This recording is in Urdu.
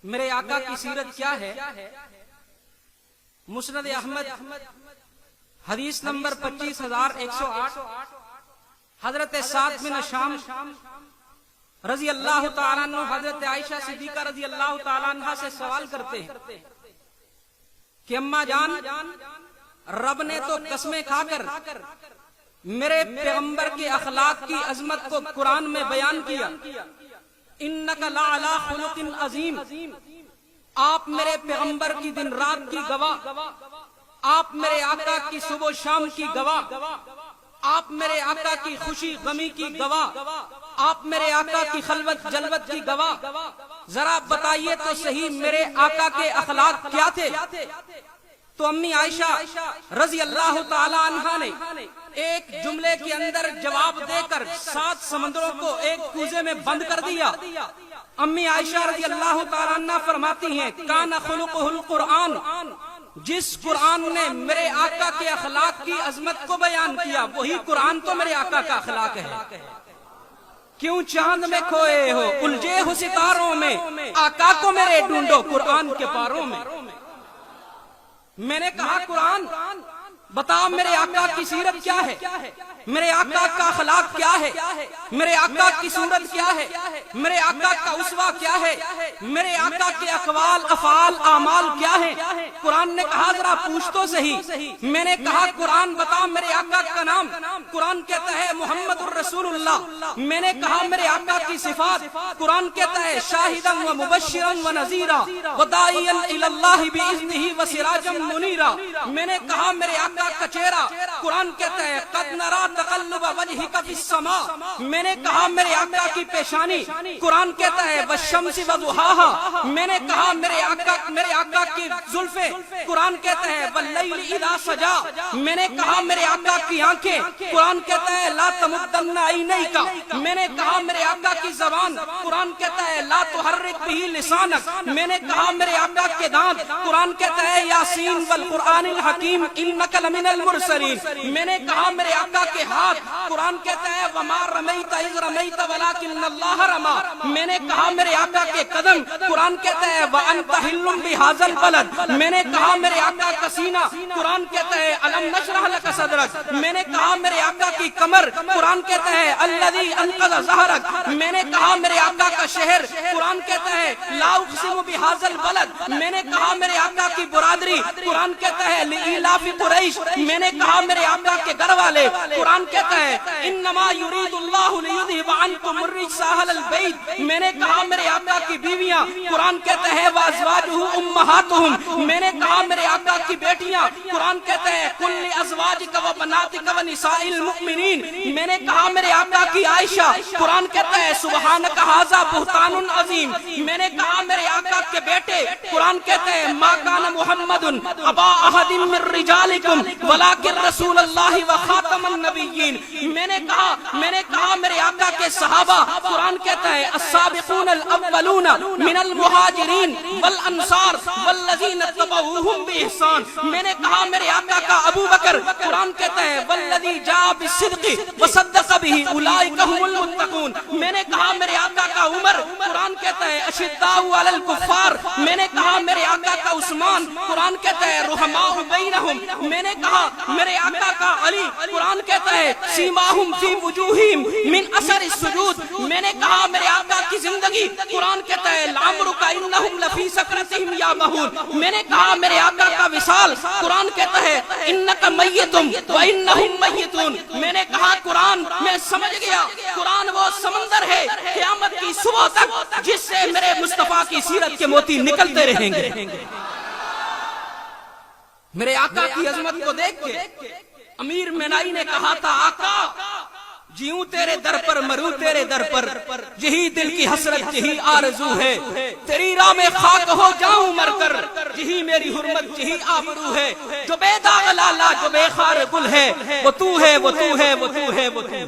میرے آقا کی سیرت کیا ہے؟ مسند احمد حدیث نمبر 25108 حضرت سعد بن شام رضی اللہ تعالیٰ عنہ حضرت عائشہ صدیقہ رضی اللہ تعالیٰ عنہ سے سوال کرتے ہیں کہ اماں جان، رب نے تو قسمیں کھا کر میرے پیغمبر کے اخلاق کی عظمت کو قرآن میں بیان کیا، انک لعلی خلق عظیم، آپ میرے پیغمبر کی دن رات کی گواہ، آپ میرے آقا کی صبح و شام کی گواہ، آپ میرے آقا کی خوشی غمی کی گواہ، آپ میرے آقا کی خلوت جلوت کی گواہ، ذرا بتائیے تو صحیح میرے آقا کے اخلاق کیا تھے؟ تو امی عائشہ رضی اللہ تعالی عنہا نے ایک جملے کے اندر جواب دے کر 7 سمندروں کو ایک کوزے میں بند کر دیا۔ امی عائشہ رضی اللہ تعالی عنہ فرماتی ہیں کان خلقہ القرآن، جس قرآن نے میرے آقا کے اخلاق کی عظمت کو بیان کیا وہی قرآن تو میرے آقا کا اخلاق ہے۔ کیوں چاند میں کھوئے ہو الجھے ہو ستاروں میں، آقا کو میرے ڈھونڈو قرآن کے پاروں میں۔ میں نے کہا قرآن بتا میرے آقا کی سیرت کیا ہے، میرے آقا کا اخلاق کیا ہے، میرے آقا کی صورت کیا ہے، میرے آقا کا اسوہ کیا ہے، میرے آقا کے اقوال افعال اعمال کیا ہیں؟ قرآن نے کہا ذرا پوچھ تو صحیح۔ میں نے کہا قرآن بتا میرے آقا کا نام، قرآن کہتا ہے محمد الرسول اللہ۔ میں نے کہا میرے آقا کی صفات، قرآن کہتا ہے شاہدا و مبشرا و نذیرا وداعیا الی اللہ باذنہ و سراجا منیرا۔ میں نے کہا میرے آقا کا چہرہ، قرآن کہتا ہے قد نرا تقلب وجهك في السماء۔ میں نے کہا میرے آقا کی پیشانی، قرآن کہتا ہے والشمس وضحاها۔ میں نے کہا میرے آقا کی زلفیں، قرآن کہتا ہے واللیل اذا سجا۔ میں نے کہا میرے آقا کی آنکھیں، قرآن کہتا ہے لا تمدن عینیک۔ میں نے کہا میرے آقا کی زبان، قرآن کہتا ہے لا تحرک به لسانک۔ میں نے کہا میرے آقا کے دانت، قرآن کہتا ہے یاسین والقرآن الحکیم انک لمن المرسلین۔ میں نے کہا میرے آقا کے ہاتھ، قرآن کہتا ہے وما رمیت اذ رمیت ولکن اللہ رما۔ میں نے کہا میرے آقا کے قدم، قرآن کہتا ہے وانت حل بہذا البلد۔ میں نے کہا میرے آقا کا سینہ، قرآن کہتا ہے الم نشرح لک صدرک۔ میں نے کہا میرے آقا کی کمر، قرآن کہتا ہے الذی انقض ظہرک۔ میں نے کہا میرے آقا کا شہر، قرآن کہتا ہے لا اقسم بہذا البلد۔ میں نے کہا میرے آقا کی برادری، قرآن کہتا ہے لإلاف قریش۔ میں نے کہا میرے آقا کے گھر والے، قرآن کہتا ہے انما یرید اللہ لیذھب عنکم الرجس اہل البیت۔ میں نے کہا میرے آقا کی بیویاں، قرآن کہتا ہے وازواجہ امہاتہم۔ میں نے کہا میرے آقا کی بیٹیاں، قرآن کہتا ہے قل لازواجک وبناتک ونساء المؤمنین۔ میں نے کہا میرے آقا کی عائشہ، قرآن کہتا ہے سبحانک ھذا بہتان عظیم۔ میں نے کہا میرے آقا کے بیٹے، قرآن کہتا ہے ما کان محمد ابا احد من رجالکم ولکن رسول اللہ وخاتم النبیین۔ میں نے کہا میرے آقا کے صحابہ، قرآن کہتا ہے السابقون الاولون من المہاجرین والانصار والذین اتبعوہم باحسان۔ میں نے کہا میرے آقا کا ابو بکر، قرآن کہتا ہے والذی جاء بالصدق وصدق به اولئک هم المتقون۔ میں نے کہا میرے آقا کا عمر، قرآن کہتا ہے اشداء علی الکفار۔ میں نے کہا میرے آقا کا عثمان، قرآن کہتا ہے رحماء بینہم۔ میں نے کہا میرے آقا کا علی، قرآن کہتا ہے سیماہم فی وجوہہم من اثر السجود۔ میں نے کہا میرے آقا کی زندگی، قرآن کہتا ہے لعمرک انہم لفی سکرتہم یعمہون۔ میں نے کہا میرے آقا کا وصال، قرآن کہتا ہے انک میت وانہم میتون۔ میں نے کہا قرآن میں سمجھ گیا، قرآن وہ سمندر ہے قیامت کی صبح تک جس سے میرے مصطفیٰ کی سیرت کے موتی نکلتے رہیں گے۔ میرے آقا کی عظمت کو دیکھ کے امیر مینائی نے کہا تھا آقا جیوں تیرے در پر مروں تیرے در پر، یہی دل کی حسرت یہی آرزو ہے، تیری راہ میں خاک ہو جاؤں مر کر، یہی میری حرمت یہی آبرو ہے، جو بے داغ لالا جو بے خار گل ہے وہ تو ہے وہ تو ہے وہ تو ہے وہ تو ہے۔